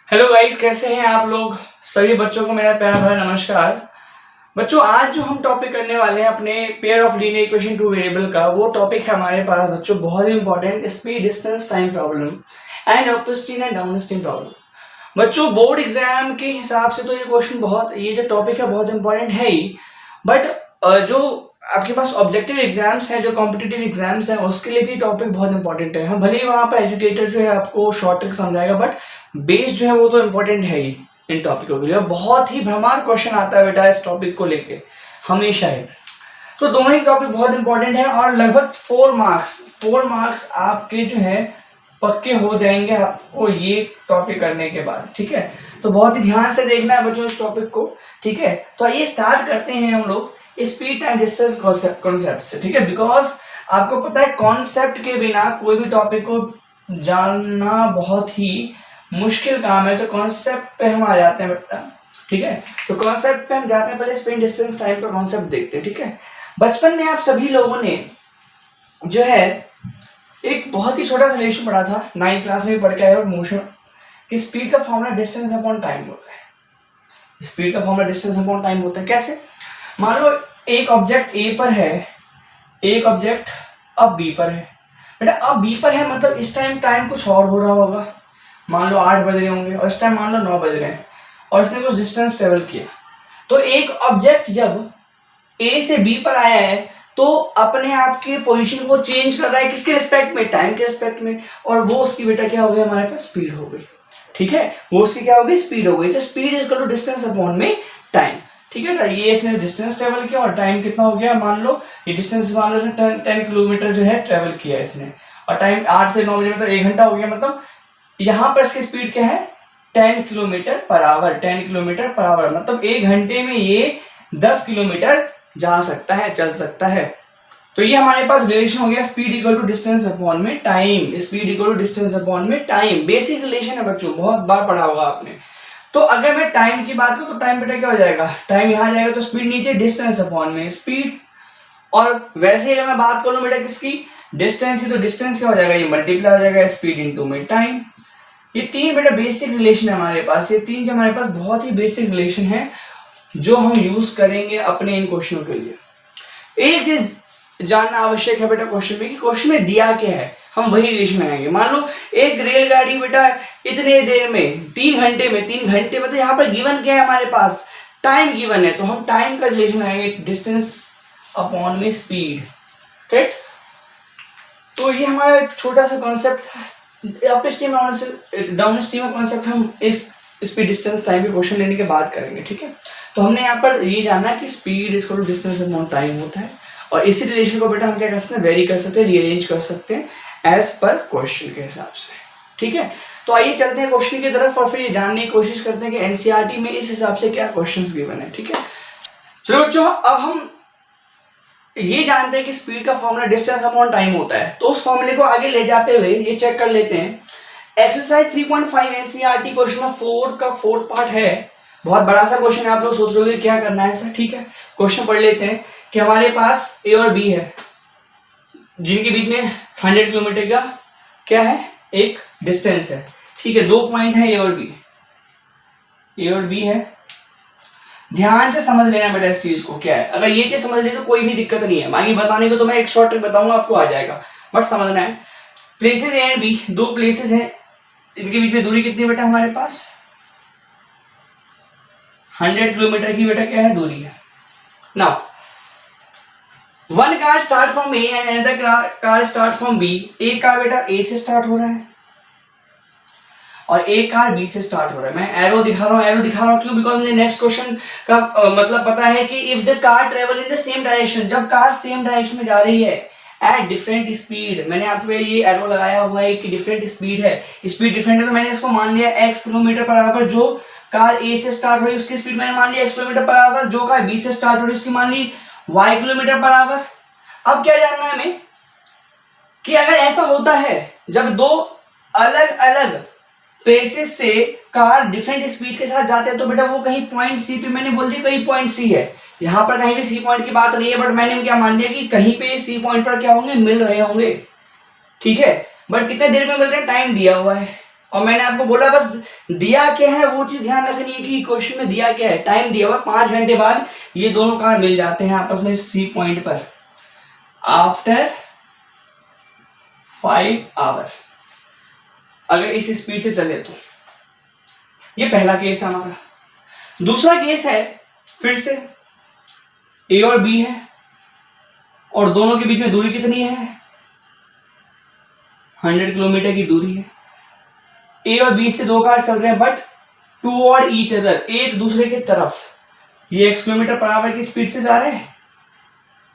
Hello guys, कैसे हैं आप लोग। सभी बच्चों को मेरा प्यार भरा नमस्कार। बच्चों, आज जो हम टॉपिक करने वाले हैं अपने pair of linear equation two variable का, वो टॉपिक है हमारे पास बच्चों बहुत ही important, speed distance time problem and upstream and downstream problem. बच्चों, बोर्ड एग्जाम के हिसाब से तो ये जो टॉपिक है बहुत इंपॉर्टेंट है ही, बट जो आपके पास ऑब्जेक्टिव एग्जाम्स हैं, जो कॉम्पिटिटिव एग्जाम्स हैं, उसके लिए भी टॉपिक बहुत इंपॉर्टेंट है। हाँ, भले ही वहाँ पर एजुकेटर जो है आपको शॉर्ट ट्रिक समझाएगा, बट बेस जो है वो तो इम्पोर्टेंट है ही इन टॉपिकों के लिए। बहुत ही भ्रमार क्वेश्चन आता है बेटा इस टॉपिक को लेके हमेशा ही। तो दोनों ही टॉपिक बहुत इंपॉर्टेंट है और लगभग 4 मार्क्स आपके जो है पक्के हो जाएंगे आपको ये टॉपिक करने के बाद। ठीक है, तो बहुत ही ध्यान से देखना है बच्चों इस टॉपिक को। ठीक है, तो आइए स्टार्ट करते हैं हम लोग स्पीड टाइम डिस्टेंस कॉन्सेप्ट से। ठीक है, बिकॉज आपको पता है कॉन्सेप्ट के बिना कोई भी टॉपिक को जानना बहुत ही मुश्किल काम है। तो कॉन्सेप्ट पे हम आ जाते हैं बेटा। ठीक है, तो कॉन्सेप्ट पे हम जाते हैं। पहले स्पीड डिस्टेंस टाइम का कॉन्सेप्ट देखते हैं। ठीक है, बचपन में आप सभी लोगों ने जो है एक बहुत ही छोटा सा रिलेशन पढ़ा था, 9th क्लास में भी पढ़ के आए, और मोशन कि स्पीड का फॉर्मूला डिस्टेंस अपॉन टाइम होता है। स्पीड का फॉर्मूला डिस्टेंस अपॉन टाइम होता है कैसे? मान लो एक ऑब्जेक्ट ए पर है, एक ऑब्जेक्ट अब बी पर है। बेटा अब बी पर है मतलब इस टाइम कुछ और हो रहा होगा। मान लो 8 बज रहे होंगे और इस टाइम मान लो 9 बज रहे हैं और इसने कुछ डिस्टेंस ट्रेवल किया। तो एक ऑब्जेक्ट जब ए से बी पर आया है तो अपने आप के पोजीशन को चेंज कर रहा है, किसके रिस्पेक्ट में? टाइम के रिस्पेक्ट में। और वो उसकी बेटा क्या हो गई हमारे पास? स्पीड हो गई। ठीक है, वो उसकी क्या हो गई? स्पीड हो गई। तो speed is equal to distance upon में टाइम। ठीक है, तो ये इसने डिस्टेंस ट्रेवल किया और टाइम कितना हो गया? मान लो ये डिस्टेंस मान लो 10 किलोमीटर जो है ट्रेवल किया इसने, और टाइम 8 से 9 बजे मतलब 1 घंटा हो गया। मतलब यहाँ पर इसकी स्पीड क्या है? 10 kilometre per our. 10 kilometre per hour मतलब 1 घंटे में ये 10 किलोमीटर जा सकता है, चल सकता है। तो ये हमारे पास रिलेशन हो गया speed equal to distance upon में time. Speed equal to distance upon में टाइम बेसिक रिलेशन है बच्चों, बहुत बार पढ़ा होगा आपने। तो अगर मैं टाइम की बात करूं तो टाइम बेटा क्या हो जाएगा? टाइम यहाँ जाएगा तो स्पीड नीचे, डिस्टेंस अपॉन में स्पीड। और वैसे अगर मैं बात करूं बेटा किसकी? डिस्टेंस की, तो डिस्टेंस क्या हो जाएगा? ये मल्टीप्लाई हो जाएगा स्पीड इनटू में टाइम। ये 3 बेटा बेसिक रिलेशन है हमारे पास। ये 3 जो हमारे पास बहुत ही बेसिक रिलेशन है जो हम यूज करेंगे अपने इन क्वेश्चनों के लिए। एक चीज जानना आवश्यक है बेटा क्वेश्चन में कि क्वेश्चन में दिया क्या है, हम वही रिलेशन लगाएंगे। मान लो एक रेलगाड़ी बेटा इतने देर में 3 घंटे में, 3 घंटे में, तो यहाँ पर गिवन क्या है हमारे पास? टाइम गिवन है, तो हम टाइम का रिलेशन लगाएंगे डिस्टेंस अपॉन में स्पीड। राइट, तो ये हमारा एक छोटा सा कॉन्सेप्ट है। अपस्ट्रीम डाउनस्ट्रीम कॉन्सेप्ट हम इस स्पीड डिस्टेंस टाइम के क्वेश्चन लेने के बाद करेंगे। ठीक है, तो हमने यहाँ पर ये जाना कि speed is equal to distance upon time होता है, और इसी रिलेशन को बेटा हम क्या कर सकते हैं? वेरी कर सकते हैं, रीअरेंज कर सकते हैं एज पर क्वेश्चन के हिसाब से। ठीक है, तो आइए चलते हैं क्वेश्चन की तरफ और फिर ये जानने की कोशिश करते हैं कि एनसीईआरटी में इस हिसाब से क्या क्वेश्चंस गिवन है। ठीक है, चलो बच्चों, अब हम ये जानते हैं कि स्पीड का फॉर्मूला डिस्टेंस अपॉन टाइम होता है। तो उस फॉर्मूले को आगे ले जाते हुए ये चेक कर लेते हैं। एक्सरसाइज 3.5 एनसीईआरटी क्वेश्चन नंबर 4 का 4th पार्ट है। बहुत बड़ा सा क्वेश्चन है, आप लोग सोच रहे हो क्या करना है सर। ठीक है, क्वेश्चन पढ़ लेते हैं कि हमारे पास ए और बी है जिनके बीच में 100 किलोमीटर का क्या है? एक डिस्टेंस है। ठीक है, 2 पॉइंट है ए और बी है। ध्यान से समझ लेना बेटा इस चीज को क्या है। अगर ये चीज समझ ली तो कोई भी दिक्कत नहीं है, बाकी बताने को तो मैं एक शॉर्ट ट्रिक बताऊंगा आपको आ जाएगा, बट समझना है। Places A and B, 2 places हैं, इनके बीच में दूरी कितनी बेटा हमारे पास? 100 किलोमीटर की बेटा क्या है? दूरी है। Now one car start from A and another car start from B. एक कार बेटा ए से स्टार्ट हो रहा है और एक कार बी से स्टार्ट हो रहा है। मैं एरो दिखा रहा हूं क्यों? बिकॉज मुझे नेक्स्ट क्वेश्चन का मतलब पता है कि if the car travel in the same direction, जब कार सेम डायरेक्शन में जा रही है एट डिफरेंट स्पीड, मैंने आप पे ये एरो लगाया हुआ है कि डिफरेंट स्पीड है, स्पीड डिफरेंट है, तो मैंने इसको मान लिया x किलोमीटर पर आवर। जो कार ए से स्टार्ट हो रही है उसकी स्पीड मैंने मान लिया x किलोमीटर पर आवर, जो कार बी से स्टार्ट हो रही है उसकी मान ली y किलोमीटर पर आवर। अब क्या जानना है हमें कि अगर ऐसा होता है जब 2 अलग अलग प्लेसेस से कार डिफरेंट स्पीड के साथ जाते हैं तो बेटा वो कहीं पॉइंट सी पे, मैंने बोल दिया कहीं पॉइंट सी है, यहाँ पर कहीं भी सी पॉइंट की बात नहीं है, बट मैंने क्या मान लिया कि कहीं पे सी पॉइंट पर क्या होंगे? मिल रहे होंगे। ठीक है, बट कितने देर में मिल रहे हैं? टाइम दिया हुआ है। और मैंने आपको बोला बस दिया क्या है वो चीज ध्यान रखनी है कि क्वेश्चन में दिया क्या है, टाइम दिया हुआ 5 घंटे बाद ये दोनों कार मिल जाते हैं आपस में सी पॉइंट पर आफ्टर 5 आवर, अगर इस स्पीड से चले तो। ये पहला केस है हमारा। दूसरा केस है फिर से ए और बी है और दोनों के बीच में दूरी कितनी है, 100 किलोमीटर की दूरी है। ए और बी से दो कार चल रहे हैं बट टूवर्ड ईच अदर, एक दूसरे की तरफ। ये x किलोमीटर पर आवर की स्पीड से जा रहे हैं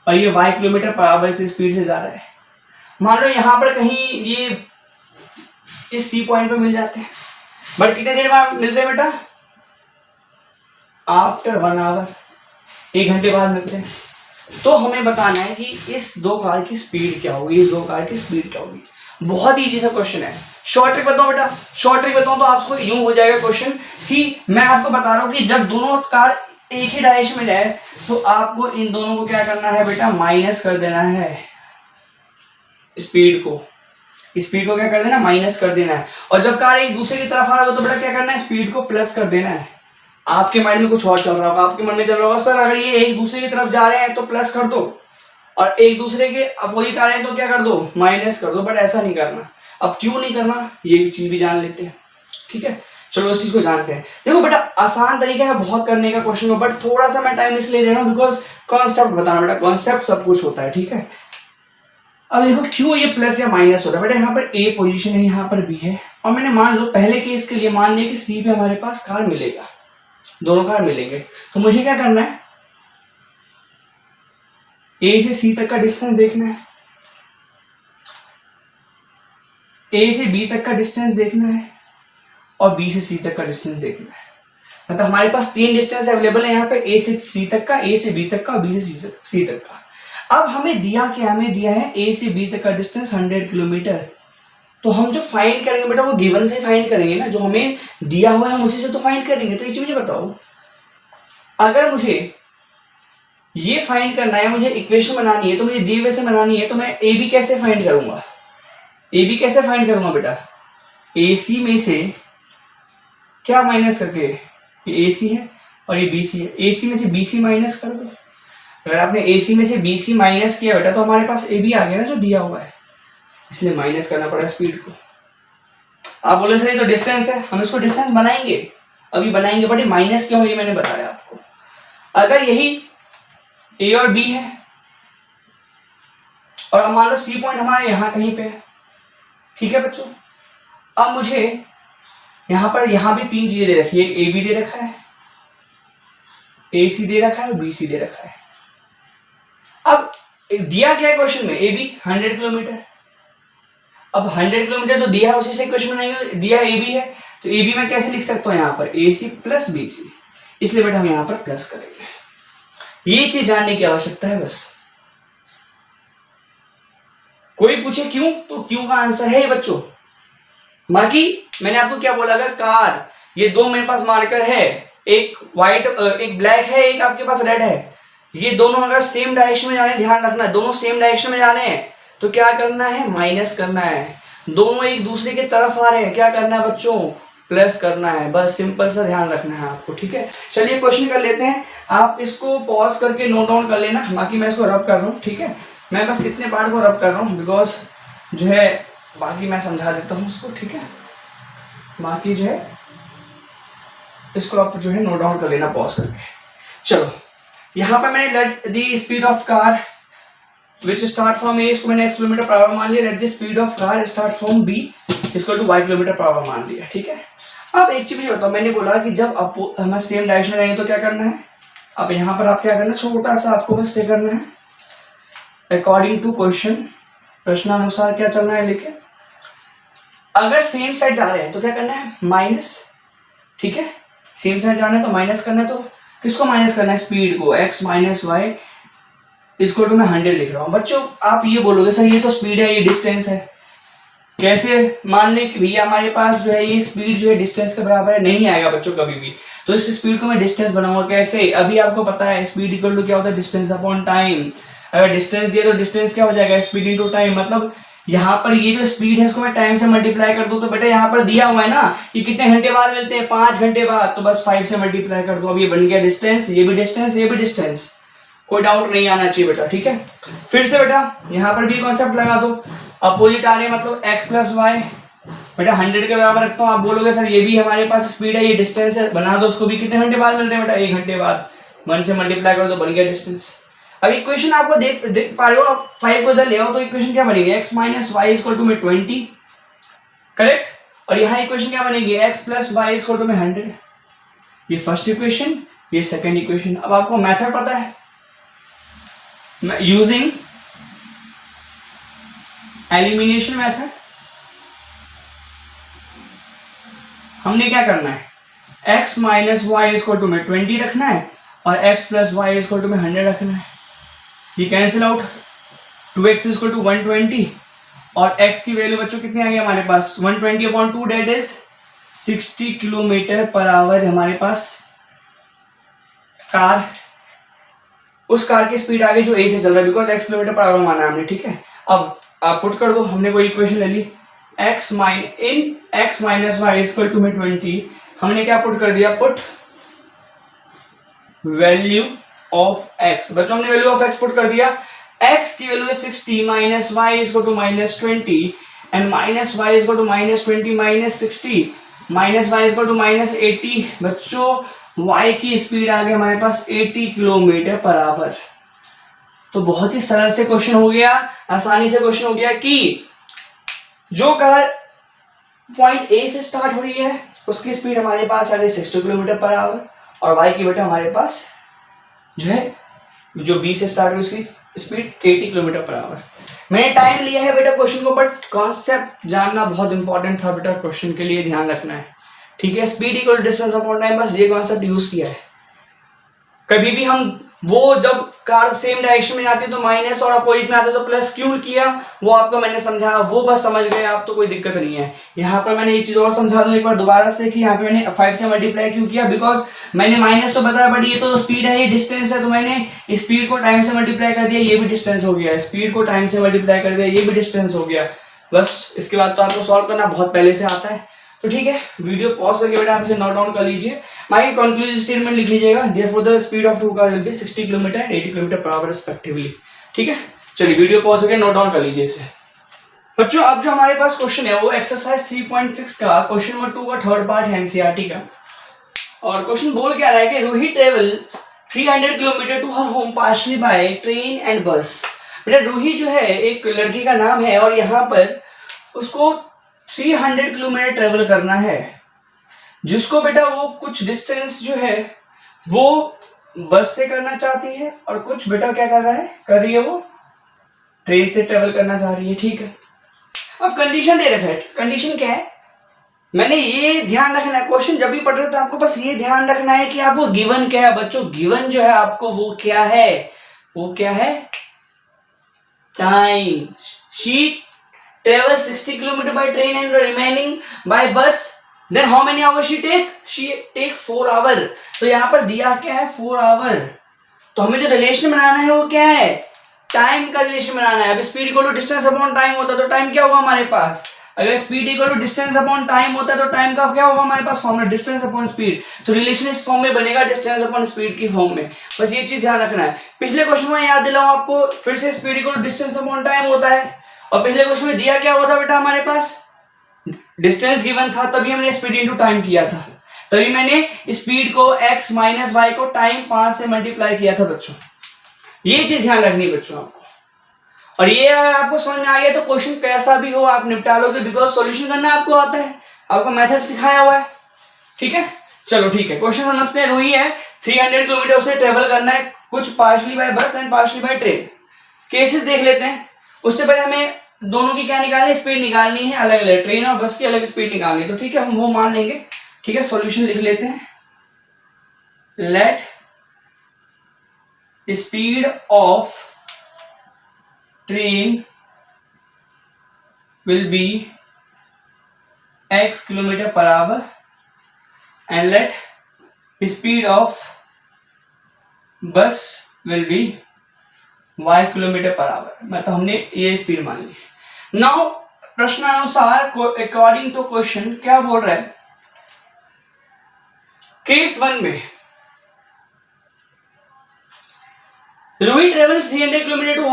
और ये y किलोमीटर पर आवर की स्पीड से जा रहा है। मान लो यहां पर कहीं ये इस सी पॉइंट पर मिल जाते हैं, बट कितने देर बाद मिल रहे हैं बेटा, आफ्टर 1 आवर, 1 घंटे बाद मिलते हैं। तो हमें बताना है कि इस दो कार की स्पीड क्या होगी, इस दो कार की स्पीड क्या होगी। बहुत इजी सा क्वेश्चन है। शॉर्ट ट्रिक बताओ बेटा, शॉर्ट ट्रिक बताऊं तो आपको यूं हो जाएगा क्वेश्चन कि मैं आपको बता रहा हूं कि जब दोनों कार एक ही डायरेक्शन में जाए तो आपको इन दोनों को क्या करना है बेटा, माइनस कर देना है स्पीड को। स्पीड को क्या कर देना, माइनस कर देना है। और जब कार एक दूसरे की तरफ आ रहा हो तो बेटा क्या करना है, स्पीड को प्लस कर देना है। आपके माइंड में कुछ और चल रहा होगा, आपके मन में चल रहा होगा सर अगर ये एक दूसरे की तरफ जा रहे हैं तो प्लस कर दो और एक दूसरे के अपोजिट आ रहे हैं तो क्या कर दो, माइनस कर दो। बट ऐसा नहीं करना। अब क्यों नहीं करना ये चीज भी जान लेते हैं, ठीक है। चलो इस चीज को जानते हैं। देखो बेटा आसान तरीका है बहुत करने का क्वेश्चन को, बट थोड़ा सा मैं टाइम इसलिए ले रहा हूँ बिकॉज कॉन्सेप्ट बताना बेटा, कॉन्सेप्ट सब कुछ होता है, ठीक है। अब देखो क्यों ये प्लस या माइनस हो रहा है बेटा, यहाँ पर ए पोजीशन है, यहाँ पर बी है और मैंने मान लो पहले केस के लिए मान लिया कि सी पे हमारे पास कार मिलेगा, दोनों कार मिलेंगे। तो मुझे क्या करना है, ए से सी तक का डिस्टेंस देखना है, ए से बी तक का डिस्टेंस देखना है और बी से सी तक का डिस्टेंस देखना है। मतलब हमारे पास 3 डिस्टेंस अवेलेबल है यहाँ पे, ए से सी तक का, ए से बी तक का और बी से सी तक का। अब हमें दिया क्या, हमें दिया है ए से बी तक का डिस्टेंस 100 किलोमीटर। तो हम जो फाइंड करेंगे बेटा वो गिवन से फाइंड करेंगे ना, जो हमें दिया हुआ है हम उसी से तो फाइंड करेंगे। तो एक चीज मुझे बताओ, अगर मुझे ये फाइंड करना है, मुझे इक्वेशन बनानी है तो मुझे दिए हुए से बनानी है, तो मैं ए बी कैसे फाइंड करूंगा, ए बी कैसे फाइंड करूंगा बेटा, ए सी में से क्या माइनस करके, ये ए सी है और ये बी सी है, ए सी में से बी सी माइनस कर दो। अगर आपने ए सी में से बी सी माइनस किया बेटा तो हमारे पास ए बी आ गया ना जो दिया हुआ है, इसलिए माइनस करना पड़ा स्पीड को। आप बोले सर ये तो डिस्टेंस है, हम इसको डिस्टेंस बनाएंगे, अभी बनाएंगे, बट ये माइनस क्यों, ये मैंने बताया आपको। अगर यही ए और बी है और मान लो सी पॉइंट हमारे यहां कहीं पे है, ठीक है बच्चों। अब मुझे यहां पर यहां भी 3 चीजें दे रखी है, ए बी दे रखा है, ए सी दे रखा है और बी सी दे रखा है। अब दिया क्या है क्वेश्चन में, ए बी 100 किलोमीटर। अब 100 किलोमीटर तो दिया है, उसी से क्वेश्चन बनाएंगे, दिया ए बी है तो ए बी मैं कैसे लिख सकता हूं, यहाँ पर ए सी प्लस बी सी, इसलिए बेटा हम यहाँ पर प्लस करेंगे। ये चीज जानने की आवश्यकता है बस। कोई पूछे क्यों, तो क्यों का आंसर है बच्चों। बाकी मैंने आपको क्या बोला, अगर कार ये 2 मेरे पास मार्कर है, एक व्हाइट एक ब्लैक है, एक आपके पास रेड है, ये दोनों अगर सेम डायरेक्शन में जा रहे हैं, ध्यान रखना दोनों सेम डायरेक्शन में जा रहे हैं तो क्या करना है, माइनस करना है। दोनों एक दूसरे की तरफ आ रहे हैं, क्या करना है बच्चों, प्लस करना है। बस सिंपल सा ध्यान रखना है आपको, ठीक है। चलिए क्वेश्चन कर लेते हैं, आप इसको पॉज करके नोट डाउन कर लेना। बाकी मैं इसको रब कर रहा हूँ, ठीक है। मैं बस इतने पार्ट को रब कर रहा हूँ बिकॉज जो है बाकी मैं समझा देता हूँ उसको, ठीक है। बाकी जो है इसको आप जो है नोट डाउन कर लेना पॉज करके। चलो यहाँ पर मैंने let the speed of car which start from A, इसको मैंने x किलोमीटर पर आवर मान लिया। Let the speed of car start from B इसको to y kilometre per hour मान लिया, ठीक है। अब एक चीज मुझे बताओ, मैंने बोला कि जब आप हमें सेम डायरेक्शन में रहेंगे तो क्या करना है। अब यहाँ पर आप क्या करना, छोटा सा आपको बस ये करना है अकॉर्डिंग टू क्वेश्चन, प्रश्नानुसार क्या चलना है लेके। अगर सेम साइड जा रहे हैं तो क्या करना है, माइनस, ठीक है। सेम साइड जाना है तो माइनस करना है, तो किसको माइनस करना है, स्पीड को। x माइनस वाई इसको तो मैं 100 लिख रहा हूँ। बच्चों आप ये बोलोगे सर ये तो स्पीड है, ये डिस्टेंस है, कैसे मान ले कि भैया हमारे पास जो है ये स्पीड जो है डिस्टेंस के बराबर है, नहीं आएगा बच्चों कभी भी। तो इस स्पीड को मैं डिस्टेंस बनाऊंगा कैसे, अभी आपको पता है स्पीड इक्वल टू क्या होता है, डिस्टेंस अपॉन टाइम। अगर डिस्टेंस दिया तो डिस्टेंस क्या हो जाएगा, स्पीड इनटू टाइम। मतलब यहाँ पर ये जो स्पीड है इसको मैं टाइम से मल्टीप्लाई कर दूं तो बेटा यहाँ पर दिया हुआ है ना कि कितने घंटे बाद मिलते हैं, 5 घंटे बाद, तो बस 5 से मल्टीप्लाई कर दो। अब ये बन गया डिस्टेंस, ये भी डिस्टेंस, ये भी डिस्टेंस, कोई डाउट नहीं आना चाहिए बेटा, ठीक है। फिर से बेटा यहाँ पर भी कॉन्सेप्ट लगा दो, अपोजिट आ रही है मतलब x प्लस वाई, बेटा 100 के बराबर रखता हूँ। आप बोलोगे सर ये भी हमारे पास स्पीड है, ये डिस्टेंस है, बना दो उसको भी, कितने घंटे बाद मिलते हैं बेटा, 1 घंटे बाद, 1 से मल्टीप्लाई कर दो, बन गया डिस्टेंस। अब इक्वेशन आपको देख पा रहे हो, आप 5 को इधर ले आओ तो इक्वेशन क्या बनेगी, x minus y equal to में 20, करेक्ट। और यहाँ इक्वेशन क्या बनेगी, x plus y equal to में 100। ये फर्स्ट इक्वेशन, ये सेकंड इक्वेशन। अब आपको मेथड पता है, यूजिंग एलिमिनेशन मेथड हमने क्या करना है, x minus y equal to में 20 रखना है और x plus y equal to में 100 रखना है। ये cancel out, 2x equal to 120 और x की वैल्यू बच्चों कितनी आ गई हमारे पास, 120/2 that is 60 kilometre per hour हमारे पास कार, उस कार की स्पीड आ गई जो a से चल रहा है, because x kilometre per hour माना है हमने, ठीक है। अब आप पुट कर दो, हमने कोई इक्वेशन ले ली, x minus y equal to में 20, हमने क्या पुट कर दिया, पुट वैल्यू ऑफ x, बच्चों हमने वैल्यू ऑफ x पुट कर दिया, x की वैल्यू है 60 minus y equal to minus 20 and minus y equal to minus 20 minus 60 minus y equal to minus 80। बच्चों y की स्पीड आ गई हमारे पास 80 किलोमीटर पर आवर। तो बहुत ही सरल से क्वेश्चन हो गया, आसानी से क्वेश्चन हो गया कि जो कार पॉइंट ए से स्टार्ट हो रही है उसकी स्पीड हमारे पास आ गई 60 किलोमीटर पर आवर और y की बेटा हमारे पास जो है जो बी से स्टार्ट हुई उसकी स्पीड 80 किलोमीटर पर आवर। मैंने टाइम लिया है बेटा क्वेश्चन को, बट कॉन्सेप्ट जानना बहुत इंपॉर्टेंट था बेटा, क्वेश्चन के लिए ध्यान रखना है, ठीक है। Speed equal distance upon time, बस ये कॉन्सेप्ट यूज किया है। कभी भी हम वो जब कार सेम डायरेक्शन में जाती है तो माइनस और अपोजिट में आते तो प्लस क्यों किया, वो आपको मैंने समझा, वो बस समझ गए आप तो कोई दिक्कत नहीं है। यहाँ पर मैंने ये चीज और समझा दूं एक बार दोबारा से कि यहाँ पे मैंने 5 से मल्टीप्लाई क्यों किया, बिकॉज मैंने माइनस तो बताया बट ये तो स्पीड है, ये डिस्टेंस है, तो मैंने स्पीड को टाइम से मल्टीप्लाई कर दिया, ये भी डिस्टेंस हो गया, स्पीड को टाइम से मल्टीप्लाई कर दिया, ये भी डिस्टेंस हो गया। बस इसके बाद तो आपको सॉल्व करना बहुत पहले से आता है, तो ठीक है। वीडियो पॉज करके बेटा आप इसे नोट डाउन कर लीजिए, माई कंक्लूसिव स्टेटमेंट लिख लीजिएगा, therefore the speed of two car will be 60 kilometre and 80 kilometre per hour respectively, ठीक है। चलिए वीडियो पॉज करके नोट डाउन कर लीजिए इसे। बच्चों अब जो हमारे पास क्वेश्चन है वो एक्सरसाइज 3.6 का क्वेश्चन नंबर 2 का थर्ड पार्ट है एनसीईआरटी का, और क्वेश्चन बोल क्या रहा है कि Ruhi travel 300 kilometre to her home partially by train and bus. बेटा रूही जो है एक लड़की का नाम है और यहाँ पर उसको 300 किलोमीटर ट्रेवल करना है, जिसको बेटा वो कुछ डिस्टेंस जो है वो बस से करना चाहती है और कुछ बेटा क्या कर रही है वो ट्रेन से ट्रेवल करना चाह रही है, ठीक है। अब कंडीशन दे रखा है, कंडीशन क्या है, मैंने ये ध्यान रखना है, क्वेश्चन जब भी पढ़ रहे हो तो आपको बस ये ध्यान रखना है कि आपको गिवन क्या है। बच्चों गिवन जो है आपको वो क्या है, time. She travels 60 km by train and remaining by bus, then how many hours she take 4 hour। तो यहाँ पर दिया क्या है 4 hour, तो हमें जो रिलेशन बनाना है वो क्या है, टाइम का रिलेशन बनाना है। अब speed equal to distance upon time होता है तो टाइम क्या होगा हमारे पास, अगर speed equal to distance upon time होता है तो टाइम का क्या होगा हमारे पास फॉर्मूला, डिस्टेंस अपॉन स्पीड। तो रिलेशन इस फॉर्म में बनेगा, डिस्टेंस अपॉन स्पीड की फॉर्म में, बस ये चीज ध्यान रखना है। पिछले क्वेश्चन में याद दिलाऊं आपको फिर से, speed equal to distance upon time होता है और पिछले क्वेश्चन में दिया क्या हुआ था बेटा, हमारे पास डिस्टेंस गिवन था, तभी हमने स्पीड इनटू टाइम किया था, तभी मैंने स्पीड को x माइनस वाई को टाइम 5 से मल्टीप्लाई किया था बच्चों। ये चीज ध्यान रखनी है बच्चों आपको, और ये अगर आपको समझ में आ गया तो क्वेश्चन कैसा भी हो आप निपटा लोगे, बिकॉज सॉल्यूशन करना आपको आता है, आपको मेथड सिखाया हुआ है, ठीक है। चलो ठीक है, क्वेश्चन समझते हैं। रूही है 300 किलोमीटर से ट्रेवल करना है, कुछ पार्शली बाय बस and partially by train. Cases देख लेते हैं, उससे पहले हमें दोनों की क्या निकालनी है, स्पीड निकालनी है, अलग अलग ट्रेन और बस की अलग स्पीड निकालनी है, तो ठीक है हम वो मान लेंगे, ठीक है। सॉल्यूशन लिख लेते हैं, let speed of train will be x kilometre per hour and let speed of bus will be y kilometre per hour, मतलब हमने ये स्पीड मान ली। नाउ प्रश्नानुसार अकॉर्डिंग टू क्वेश्चन क्या बोल रहा है, केस 1 में Ruhi travels 300 km to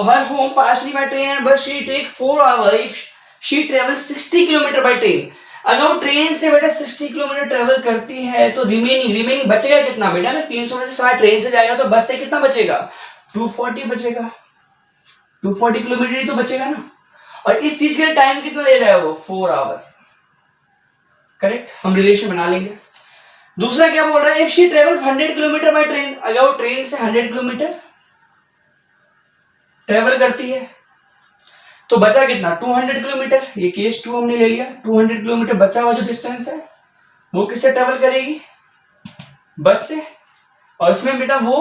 her home partially by train and bus. She take 4 hours if she travels 60 km by train. अगर वो ट्रेन से बेटा 60 किलोमीटर ट्रेवल करती है तो रिमेनिंग बचेगा कितना बेटा, अगर 300 में से 60 ट्रेन से जाएगा तो बस से कितना बचेगा, 240 बचेगा, 240 किलोमीटर ही तो बचेगा ना। और इस चीज के लिए टाइम कितना ले रहा है वो, 4 आवर। करेक्ट, हम रिलेशन बना लेंगे। दूसरा क्या बोल रहा है, if she travel 100 kilometre by train, अगर वो ट्रेन से 100 किलोमीटर ट्रेवल करती है तो बचा कितना, 200 किलोमीटर। ये केस 2 हमने ले लिया। 200 किलोमीटर बचा हुआ जो डिस्टेंस है वो किससे ट्रेवल करेगी, बस से। और इसमें बेटा वो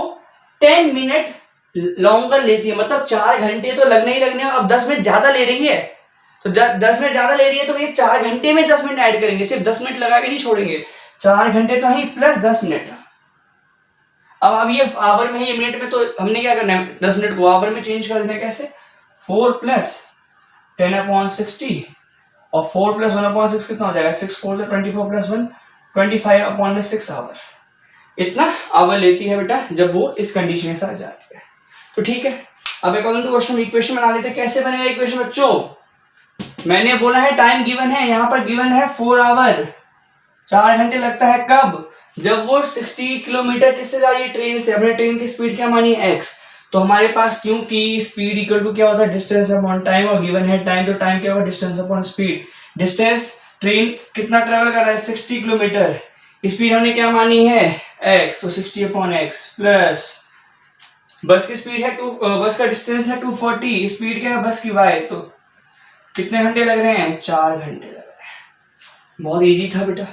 10 मिनट लॉन्गर लेती है, मतलब 4 घंटे तो लगने ही लगने। अब 10 मिनट ज्यादा ले रही है तो 10 मिनट ज्यादा ले रही है तो ये 4 घंटे में 10 मिनट ऐड करेंगे, सिर्फ 10 मिनट लगा के नहीं छोड़ेंगे। 4 घंटे तो है प्लस 10 मिनट। अब ये आवर में है, ये मिनट में, तो हमने क्या करना है, 10 मिनट को आवर में चेंज कर देना है। कैसे, 4 प्लस 10/60 और 4 प्लस 1/6 कितना हो जाएगा, 6 4 से 24 प्लस 1 25/6 आवर। इतना आवर लेती है बेटा जब वो इस कंडीशन के साथ जाती है। तो ठीक है, अब अकॉर्डिंग टू क्वेश्चन इक्वेशन बना लेते हैं। कैसे बनेगा इक्वेशन बच्चों, मैंने बोला है टाइम गिवन है, यहां पर गिवन है 4 आवर, 4 घंटे लगता है। कब, जब वो 60 किलोमीटर किससे जा रही है, ट्रेन से। अपने ट्रेन की स्पीड क्या मानी है, x। तो हमारे पास क्योंकि स्पीड इक्वल टू क्या होता है, डिस्टेंस अपॉन टाइम, और गिवन है टाइम, तो टाइम क्या होगा, distance upon speed. Distance, train कितना ट्रेवल कर रहा है, 60 किलोमीटर। स्पीड हमने क्या मानी है, x, तो 60/x प्लस बस की स्पीड है 2, बस का डिस्टेंस है 240, स्पीड क्या है बस की y, तो कितने घंटे लग रहे हैं, 4 घंटे लग रहे हैं। बहुत इजी था बेटा।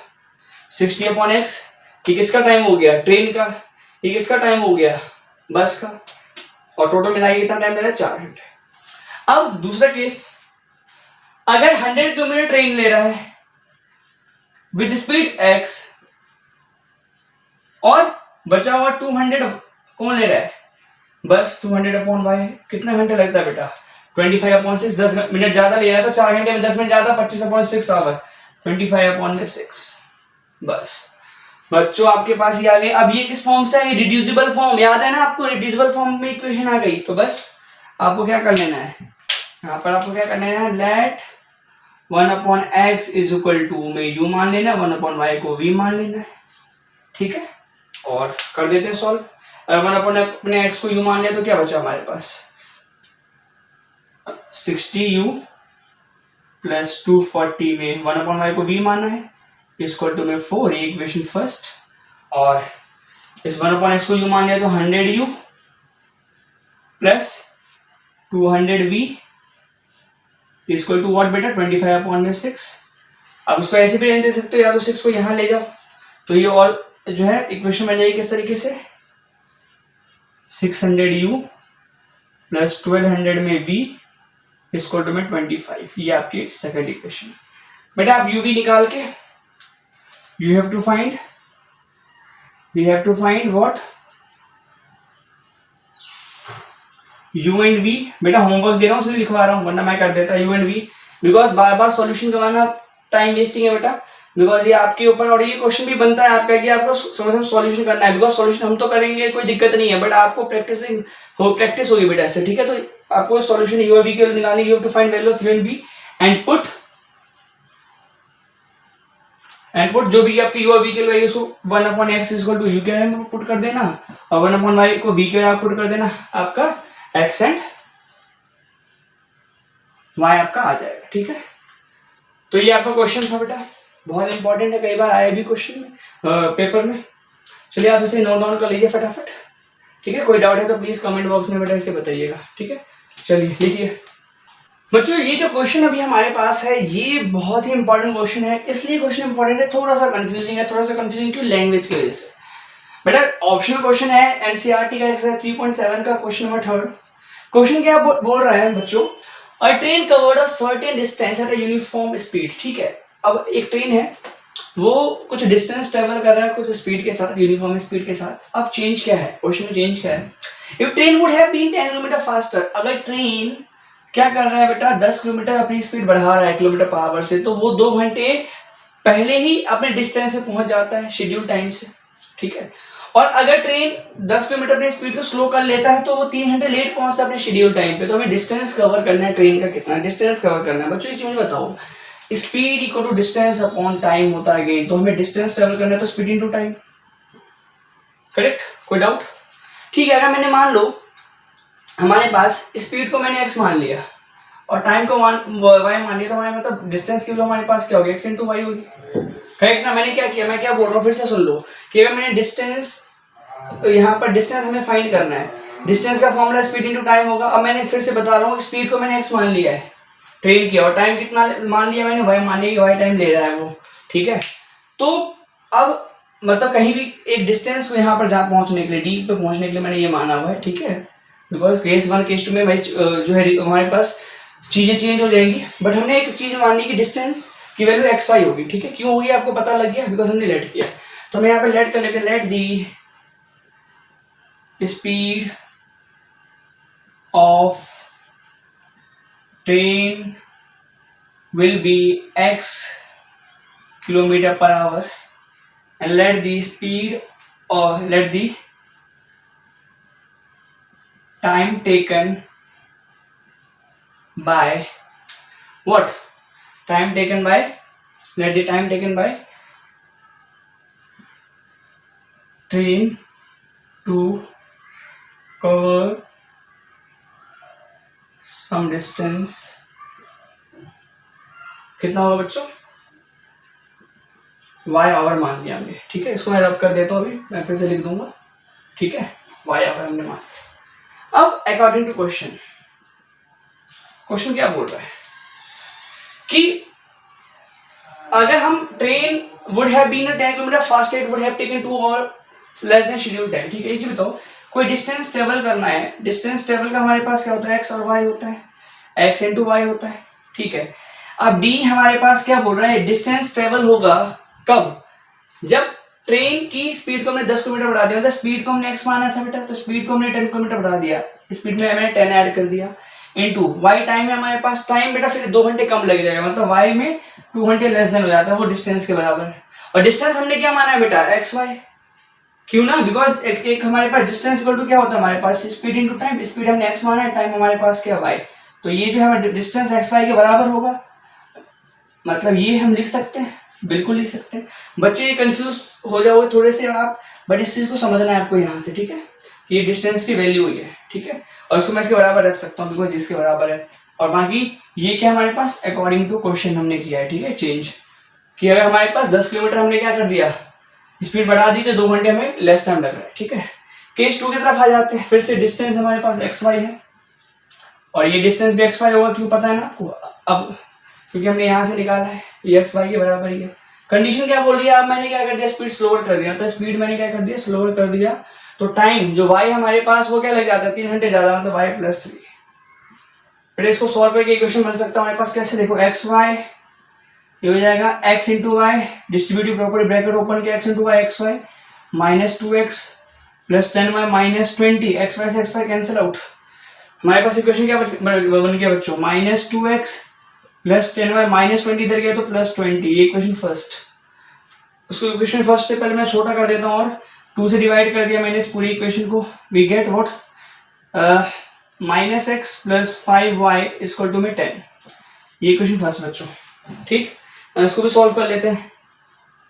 60/x, ये किसका टाइम हो गया, ट्रेन का। ये किसका टाइम हो गया, बस का। और टोटल मिलाइए कितना टाइम ले रहा है, 4 घंटे। अब दूसरा केस, अगर 100 किलोमीटर ट्रेन ले रहा है विद स्पीड x और बचा हुआ 200 कौन ले रहा है, बस 200/y, कितना घंटे लगता है बेटा, 25/6। 10 मिनट ज्यादा ले रहा है तो 4 घंटे में 10 मिनट ज्यादा, 25/6 आवर, 25/6। बस बच्चों आपके पास ये आ गई। अब ये किस फॉर्म से आ गई, रिड्यूसिबल फॉर्म, याद है ना आपको, रिड्यूसिबल फॉर्म में इक्वेशन आ गई। तो बस आपको क्या कर लेना है, यहाँ पर आपको क्या कर लेना है, let 1/x is equal to में u मान लेना, 1/y को v मान लेना है। ठीक है, और कर देते हैं सॉल्व। अगर 1/x को u मान लिया तो क्या बचा हमारे पास, 60u प्लस 240 में 1/y को v माना है, इक्वल टू में 4, ये इक्वेशन फर्स्ट। और इस 1/x को u मान लिया तो 100u plus 200v equal to what बेटा, 25/6। अब उसको ऐसे भी रहने दे सकते हो, या तो 6 को यहां ले जाओ, तो ये और जो है इक्वेशन बन जाएगी किस तरीके से, 600u प्लस 1200 में v इक्वल टू में 25। ये आपकी सेकंड इक्वेशन। बेटा आप u v निकाल के we have to find what, u and v। बेटा होमवर्क दे रहा हूँ इसलिए लिखवा रहा हूँ, वरना मैं कर देता u and v, because bar bar solution करवाना टाइम वेस्टिंग है बेटा। बिकॉज ये आपके ऊपर, और ये क्वेश्चन भी बनता है आपका कि आपको समझ सॉल्यूशन करना है। बिकॉज सॉल्यूशन हम तो करेंगे, कोई दिक्कत नहीं है, बट आपको प्रैक्टिस होगी बेटा इससे। ठीक है, तो आपको सॉल्यूशन u और v के निकालने, you have to find value of u and v and put जो भी आपकी u और v के लिए उसको 1/x इक्वल टू u के वैल्यू पुट कर देना, और 1/y को v के वैल्यू पुट कर देना, आपका x एंड y आपका आ जाएगा। ठीक है, तो ये आपका क्वेश्चन था बेटा, बहुत इंपॉर्टेंट है, कई बार आया भी क्वेश्चन में पेपर में। चलिए आप इसे नोट डाउन कर लीजिए फटाफट। ठीक है, कोई डाउट है तो प्लीज कमेंट बॉक्स में बेटा इसे बताइएगा। ठीक है, चलिए लिखिए बच्चों, ये जो क्वेश्चन अभी हमारे पास है ये बहुत ही इंपॉर्टेंट क्वेश्चन है। इसलिए क्वेश्चन इंपॉर्टेंट है, थोड़ा सा कंफ्यूजिंग है, क्यों, लैंग्वेज की वजह से। बेटा ऑप्शनल क्वेश्चन है, एनसीईआरटी का एक्सरसाइज 3.7 का क्वेश्चन नंबर 3। क्वेश्चन क्या बोल रहा है बच्चों, अ train covered a certain distance at a uniform speed. ठीक है, अब एक ट्रेन है, वो कुछ डिस्टेंस ट्रेवल कर रहा है कुछ स्पीड के साथ, यूनिफॉर्म स्पीड के साथ। अब चेंज क्या है, क्वेश्चन में चेंज क्या है, if train would have been 10 kilometre faster, अगर ट्रेन क्या कर रहा है बेटा, 10 किलोमीटर अपनी स्पीड बढ़ा रहा है किलोमीटर पर आवर से, तो वो 2 घंटे पहले ही अपने डिस्टेंस से पहुंच जाता है शेड्यूल टाइम से, ठीक है। और अगर ट्रेन 10 किलोमीटर अपनी स्पीड को स्लो कर लेता है तो वो 3 घंटे लेट पहुंचता है अपने शेड्यूल टाइम पे। तो हमें डिस्टेंस कवर करना है, ट्रेन का कितना डिस्टेंस कवर करना है। बच्चों एक चीज बताओ, speed equal to distance upon time होता है अगेन, तो हमें डिस्टेंस ट्रेवल करना है तो स्पीड इनटू टाइम, करेक्ट, कोई डाउट? ठीक है, अगर मैंने मान लो हमारे पास स्पीड को मैंने x मान लिया और टाइम को y मान लिया, तो हमारे मतलब डिस्टेंस की वैल्यू हमारे पास क्या होगी, x इंटू वाई होगी, करेक्ट ना। मैंने क्या किया, मैं क्या बोल रहा हूँ फिर से सुन लो, कि अगर मैंने डिस्टेंस, यहाँ पर डिस्टेंस हमें फाइंड करना है, डिस्टेंस का फॉर्मूला स्पीड इंटू टाइम होगा। अब मैंने फिर से बता रहा हूँ, स्पीड को मैंने x मान लिया है ट्रेन की, और टाइम कितना मान लिया मैंने, y मान लिया कि y टाइम ले रहा है वो, ठीक है। तो अब मतलब कहीं भी एक डिस्टेंस को यहाँ पर जहाँ पहुंचने के लिए, डी पे पहुंचने के लिए मैंने ये माना हुआ है, ठीक है, बिकॉज केस 1 केस 2 में भाई जो है हमारे पास चीजें चेंज हो जाएंगी, बट हमने एक चीज मान ली कि डिस्टेंस की वैल्यू एक्स वाई होगी, ठीक है। क्यों होगी आपको पता लग गया, बिकॉज हमने लेट किया। तो हम यहाँ पे लेट कर लेते हैं, let the speed of train will be x kilometer per hour and let the speed or let the time taken by what, time taken by, let the time taken by train to cover some distance, कितना होगा बच्चों, why our मान लिया हमने, ठीक है। इसको मैं रब कर देता हूँ, अभी मैं फिर से लिख दूंगा, ठीक है, वाई आवर हमने मान लिया। अब अकॉर्डिंग टू क्वेश्चन, क्वेश्चन क्या बोल रहा है कि अगर हम train would have been 10 kilometre fast, it would have taken 2 hour less than schedule time, ठीक है। एक बताओ, कोई डिस्टेंस ट्रेवल करना है, डिस्टेंस ट्रेवल का हमारे पास क्या होता है, एक्स और वाई होता है, एक्स इंटू वाई होता है, ठीक है। अब डी हमारे पास क्या बोल रहा है, डिस्टेंस ट्रेवल होगा कब, जब ट्रेन की स्पीड को हमने 10 किलोमीटर बढ़ा दिया, मतलब स्पीड को हमने x माना था बेटा, तो स्पीड को हमने 10 किलोमीटर बढ़ा दिया, स्पीड में मैंने 10 ऐड कर दिया, इनटू y टाइम है हमारे पास, टाइम बेटा फिर 2 घंटे कम लग जाएगा, मतलब y में 2 घंटे लेस देन हो जाता है, वो डिस्टेंस के बराबर है। और डिस्टेंस हमने क्या माना है बेटा, एक्स वाई, क्यों ना, बिकॉज एक हमारे पास डिस्टेंस इक्वल टू क्या होता है हमारे पास, स्पीड इंटू टाइम, स्पीड हमने एक्स माना है, टाइम हमारे पास क्या वाई, तो ये जो है डिस्टेंस एक्स वाई के बराबर होगा, मतलब ये हम लिख सकते हैं, बिल्कुल लिख सकते हैं। बच्चे ये कंफ्यूज हो जाओगे थोड़े से आप, बट इस चीज को समझना है आपको यहाँ से, ठीक है, कि ये डिस्टेंस की वैल्यू हुई है, ठीक है, और इसको मैं इसके बराबर रख सकता हूँ बिकॉज इसके बराबर है। और बाकी ये क्या हमारे पास अकॉर्डिंग टू क्वेश्चन हमने किया है, ठीक है, चेंज कि अगर हमारे पास 10 किलोमीटर हमने क्या कर दिया, स्पीड बढ़ा दी, तो 2 घंटे हमें लेस टाइम लग रहा है, ठीक है। केस 2 की तरफ आ जाते हैं, फिर से डिस्टेंस हमारे पास एक्स वाई है और ये डिस्टेंस भी एक्स वाई होगा, क्यों पता है ना आपको, अब क्योंकि हमने यहाँ से निकाला है, ये एक्स वाई के बराबर ही है। कंडीशन क्या बोल रही है, अब मैंने क्या कर दिया, स्पीड स्लोअर कर दिया, तो स्पीड मैंने क्या कर दिया, स्लोअर कर दिया, तो टाइम जो y हमारे पास वो क्या लग जाता है, 3 घंटे ज्यादा, मतलब y + 3। फिर इसको सॉल्व करके इक्वेशन बन सकता है हमारे पास, कैसे देखो, एक्स वाई ये हो जाएगा x into y, distributive property bracket open किया, x into y x y -2x + 10y -20, x y से एक्स वाई कैंसिल आउट, हमारे पास इक्वेशन क्या बन गया बच्चों, -2x + 10y -20 इधर गया तो +20, ये इक्वेशन फर्स्ट। उसको इक्वेशन फर्स्ट से पहले मैं छोटा कर देता हूँ और 2 से डिवाइड कर दिया मैंने इस पूरी इक्वेशन को, we get what, -x + 5y = 10, ये इक्वेशन फर्स्ट बच्चों, ठीक। इसको भी सॉल्व कर लेते हैं,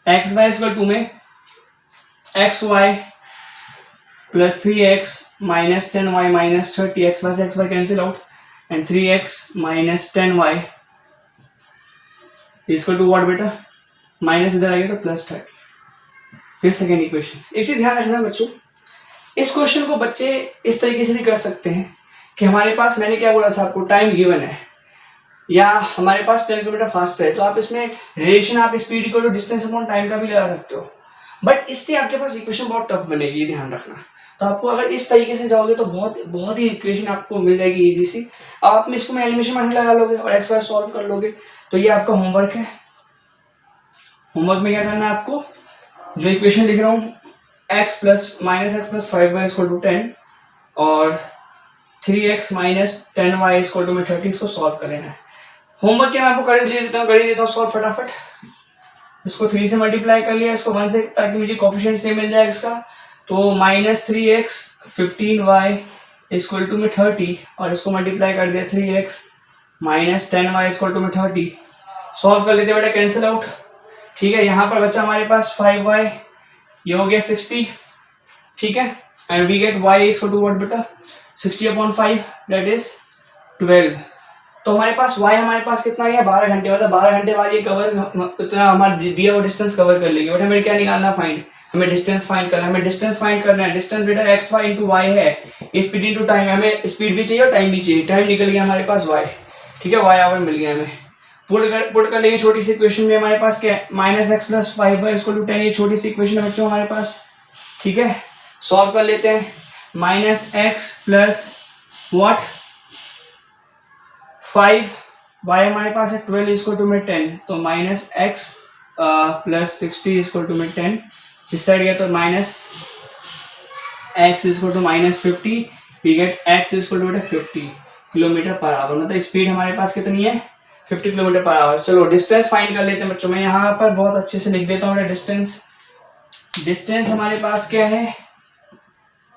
एक्स वाई = में xy + 3x -10y -30, x y से x y cancel out, and 3x - 10y = what बेटा, माइनस इधर आ गया तो +30। फिर सेकेंड इक्वेशन, एक चीज ध्यान रखना बच्चों, इस क्वेश्चन को बच्चे इस तरीके से भी कर सकते हैं कि हमारे पास, मैंने क्या बोला था आपको, टाइम गिवन है या हमारे पास 10 किलोमीटर फास्ट है, तो आप इसमें रिलेशन आप speed equal to distance upon time का भी लगा सकते हो, बट इससे आपके पास इक्वेशन बहुत टफ बनेगी, ध्यान रखना। तो आपको अगर इस तरीके से जाओगे तो बहुत ही इक्वेशन आपको मिल जाएगी इजी सी, आप में इसको एलिमिनेशन मेथड लगा लोगे और एक्स वाई सॉल्व कर लोगे, तो ये आपका होमवर्क है। होमवर्क में क्या करना है आपको, जो इक्वेशन लिख रहा हूँ, x + -x + 5y = 10 और 3x minus 10y equal to में 30, इसको सॉल्व कर लेना है। होमवर्क क्या मैं आपको कर देता हूँ सॉल्व फटाफट। इसको 3 से मल्टीप्लाई कर लिया, इसको 1 से, ताकि मुझे कोफिशिएंट सेम मिल जाए इसका। तो minus 3x 15y equal to में 30, और इसको मल्टीप्लाई कर दिया 3x minus 10y equal to में 30। सॉल्व कर लेते हैं बेटा, कैंसिल आउट। ठीक है, यहाँ पर बचा हमारे पास 5y, ये हो गया 60। ठीक है, and we get y equal to what बेटा, 60/5 दैट इज 12। तो हमारे पास y हमारे पास कितना गया, 12 घंटे, मतलब 12 घंटे बाद ये कवर, इतना हमारा दिया हुआ डिस्टेंस कवर कर लेगी। बट हमें क्या निकालना, फाइंड, हमें डिस्टेंस फाइंड करना है। हमें डिस्टेंस फाइंड करना है। डिस्टेंस बेटा एक्स वाई इंटू वाई है, स्पीड इंटू टाइम। हमें स्पीड भी चाहिए और टाइम भी चाहिए। टाइम निकल गया हमारे पास y, ठीक है, y आवर मिल गया हमें। पुट कर लेंगे छोटी सी इक्वेशन में। हमारे पास क्या है, minus x plus 5y equal to 10, ये छोटी सी इक्वेशन है बच्चों हमारे पास। ठीक है, सॉल्व कर लेते हैं। Minus x plus what 5y हमारे पास है 12 इक्वल टू में 10, तो minus x plus 60 equal to में 10, इस साइड गया तो minus x equal to minus 50, we get x equal to 50 kilometre per hour. मतलब स्पीड हमारे पास कितनी है, 50 किलोमीटर पर आवर। चलो डिस्टेंस फाइंड कर लेते हैं बच्चों। मैं यहाँ पर बहुत अच्छे से लिख देता हूँ डिस्टेंस। डिस्टेंस हमारे पास क्या है,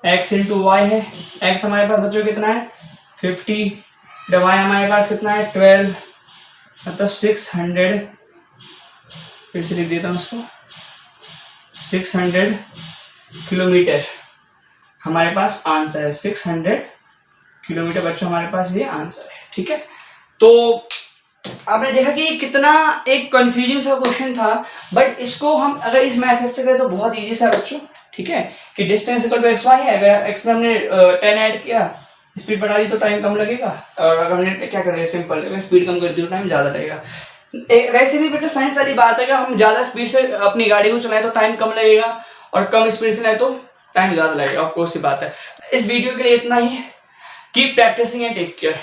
x इंटू वाई है। x हमारे पास बच्चों कितना है 50, y हमारे पास कितना है 12, मतलब 600, फिर से लिख देता हूँ उसको, 600 किलोमीटर हमारे पास आंसर है। 600 किलोमीटर बच्चों हमारे पास ये आंसर है। ठीक है, तो आपने देखा कि कितना एक कंफ्यूजिंग सा क्वेश्चन था, बट इसको हम अगर इस मेथड से करें तो बहुत इजी सा बच्चों। ठीक है, कि distance equal to x y है, अगर एक्स में हमने 10 ऐड किया, स्पीड बढ़ा दी तो टाइम कम लगेगा, और अगर हमने क्या कर रहे हैं सिंपल, अगर स्पीड कम कर दी तो टाइम ज़्यादा लगेगा। वैसे भी बेटा साइंस वाली बात है, अगर हम ज़्यादा स्पीड से अपनी गाड़ी को चलाएं तो टाइम कम लगेगा, और कम स्पीड से नहीं तो टाइम ज़्यादा लगेगा। ऑफकोर्स ये बात है। इस वीडियो के लिए इतना ही। Keep practising and take care.